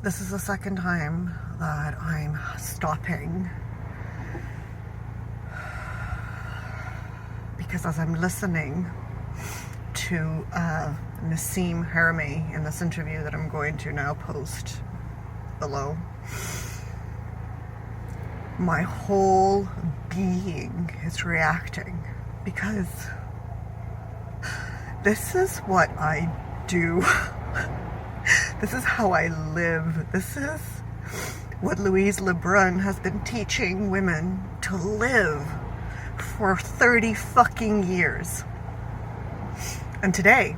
This is the second time that I'm stopping because as I'm listening to Nasim Haramein in this interview that I'm going to now post below, my whole being is reacting because this is what I do. This is how I live. This is what Louise LeBrun has been teaching women to live for 30 fucking years. And today,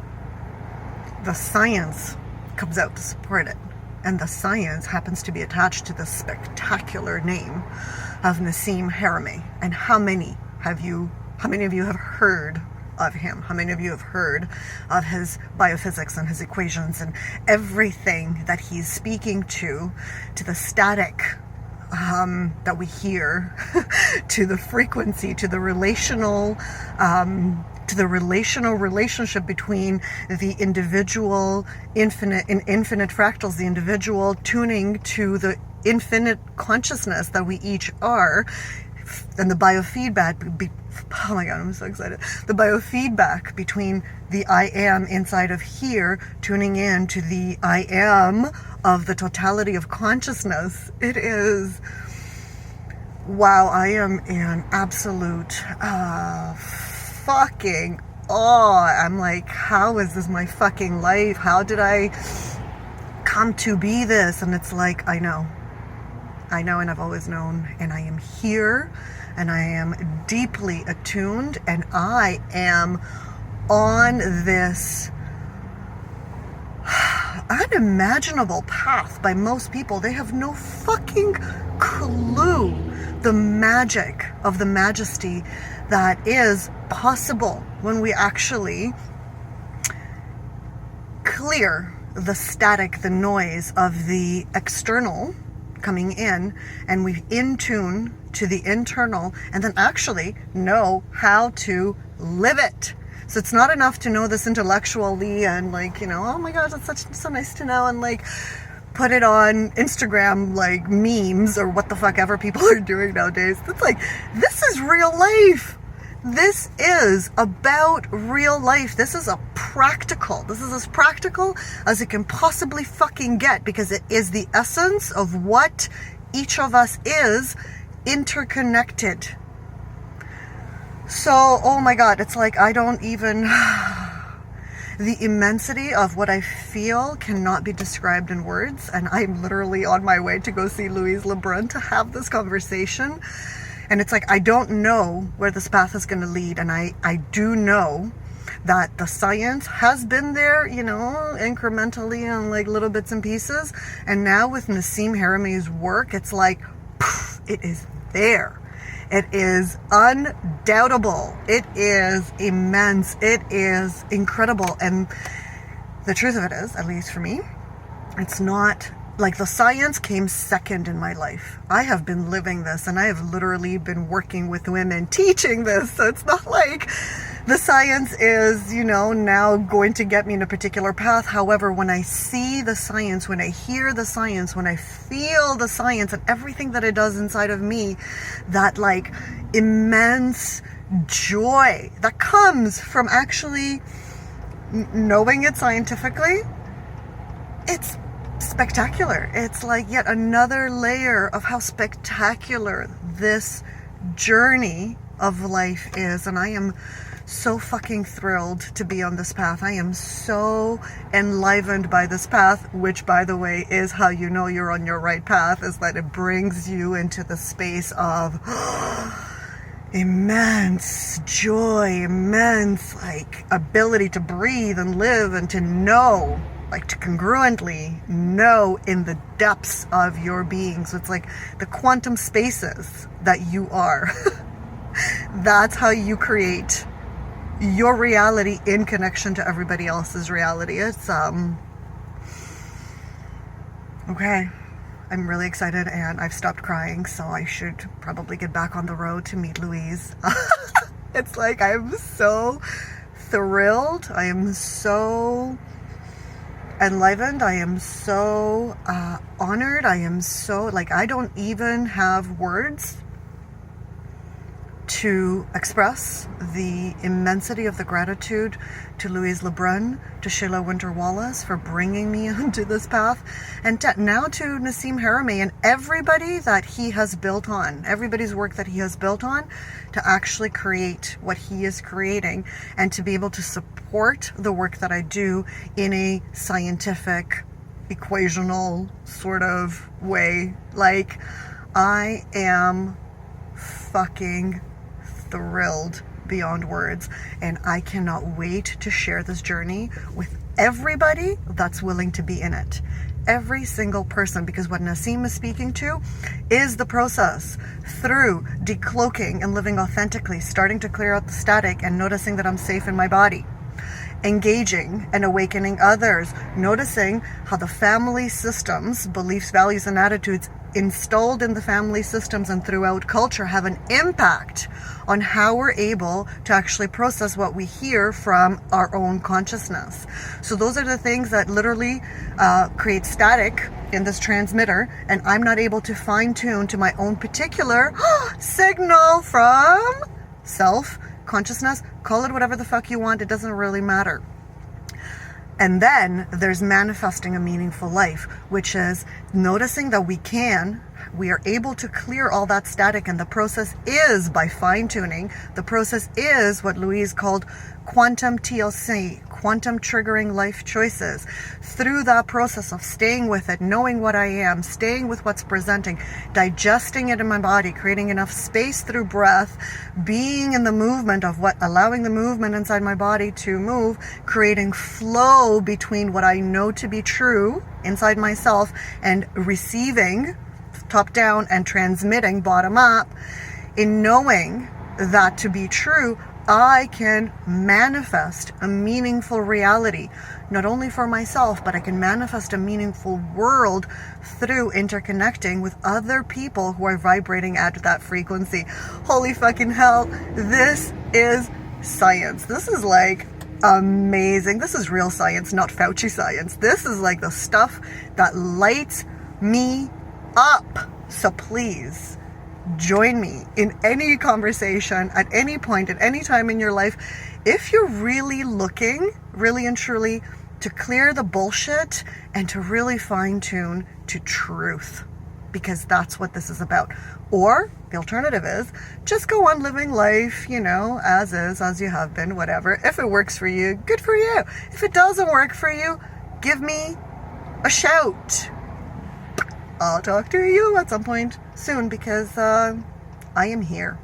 the science comes out to support it. And the science happens to be attached to the spectacular name of Nasim Haramein. And how many of you have heard of him? How many of you have heard of his biophysics and his equations and everything that he's speaking to the static that we hear, to the frequency, to the relational relationship between the individual infinite fractals, the individual tuning to the infinite consciousness that we each are, and the biofeedback. Oh my God, I'm so excited. The biofeedback between the I am inside of here tuning in to the I am of the totality of consciousness. It is, wow, I am in absolute fucking awe. I'm like, how is this my fucking life? How did I come to be this? And it's like, I know, and I've always known, and I am here, and I am deeply attuned, and I am on this unimaginable path by most people. They have no fucking clue the magic of the majesty that is possible when we actually clear the static, the noise of the external coming in, and we in tune to the internal, and then actually know how to live it. So it's not enough to know this intellectually and like, you know, oh my gosh, that's so nice to know, and like put it on Instagram like memes or what the fuck ever people are doing nowadays. It's like, this is real life. This is about real life. This is as practical as it can possibly fucking get, because it is the essence of what each of us is, interconnected. So, oh my God, it's like I don't even... The immensity of what I feel cannot be described in words, and I'm literally on my way to go see Louise LeBrun to have this conversation. And it's like, I don't know where this path is going to lead, and I do know that the science has been there, you know, incrementally and like little bits and pieces. And now with Nasim Haramein's work, it's like, poof, it is there. It is undoubtable. It is immense. It is incredible. And the truth of it is, at least for me, it's not like the science came second in my life. I have been living this, and I have literally been working with women teaching this. So it's not like the science is, you know, now going to get me in a particular path. However, when I see the science, when I hear the science, when I feel the science and everything that it does inside of me, that like immense joy that comes from actually knowing it scientifically, it's spectacular. It's like yet another layer of how spectacular this journey of life is. And I am so fucking thrilled to be on this path. I am so enlivened by this path, which, by the way, is how you know you're on your right path, is that it brings you into the space of immense joy, immense like ability to breathe and live and to know, like to congruently know in the depths of your being. So it's like the quantum spaces that you are. That's how you create your reality in connection to everybody else's reality. It's okay. I'm really excited, and I've stopped crying, so I should probably get back on the road to meet Louise. It's like I'm so thrilled. I am so enlivened. I am so honored. I am so, like, I don't even have words to express the immensity of the gratitude to Louise LeBrun, to Sheila Winter-Wallace for bringing me onto this path, and now to Nasim Haramein and everybody that he has built on, everybody's work that he has built on to actually create what he is creating, and to be able to support the work that I do in a scientific, equational sort of way. Like, I am fucking thrilled beyond words, and I cannot wait to share this journey with everybody that's willing to be in it. Every single person, because what Nassim is speaking to is the process through decloaking and living authentically, starting to clear out the static and noticing that I'm safe in my body, engaging and awakening others, noticing how the family systems, beliefs, values, and attitudes installed in the family systems and throughout culture have an impact on how we're able to actually process what we hear from our own consciousness. So those are the things that literally create static in this transmitter, and I'm not able to fine tune to my own particular signal from self, consciousness, call it whatever the fuck you want, it doesn't really matter. And then there's manifesting a meaningful life, which is noticing that we are able to clear all that static, and the process is by fine-tuning. The process is what Louise called quantum TLC, quantum triggering life choices. Through that process of staying with it, knowing what I am, staying with what's presenting, digesting it in my body, creating enough space through breath, being in the movement of what, allowing the movement inside my body to move, creating flow between what I know to be true inside myself and receiving top down and transmitting bottom up. In knowing that to be true, I can manifest a meaningful reality, not only for myself, but I can manifest a meaningful world through interconnecting with other people who are vibrating at that frequency. Holy fucking hell, this is science. This is like amazing. This is real science, not Fauci science. This is like the stuff that lights me up. So please join me in any conversation at any point, at any time in your life. If you're really looking, really and truly, to clear the bullshit and to really fine tune to truth, because that's what this is about. Or the alternative is just go on living life, you know, as is, as you have been, whatever. If it works for you, good for you. If it doesn't work for you, give me a shout. I'll talk to you at some point soon, because I am here.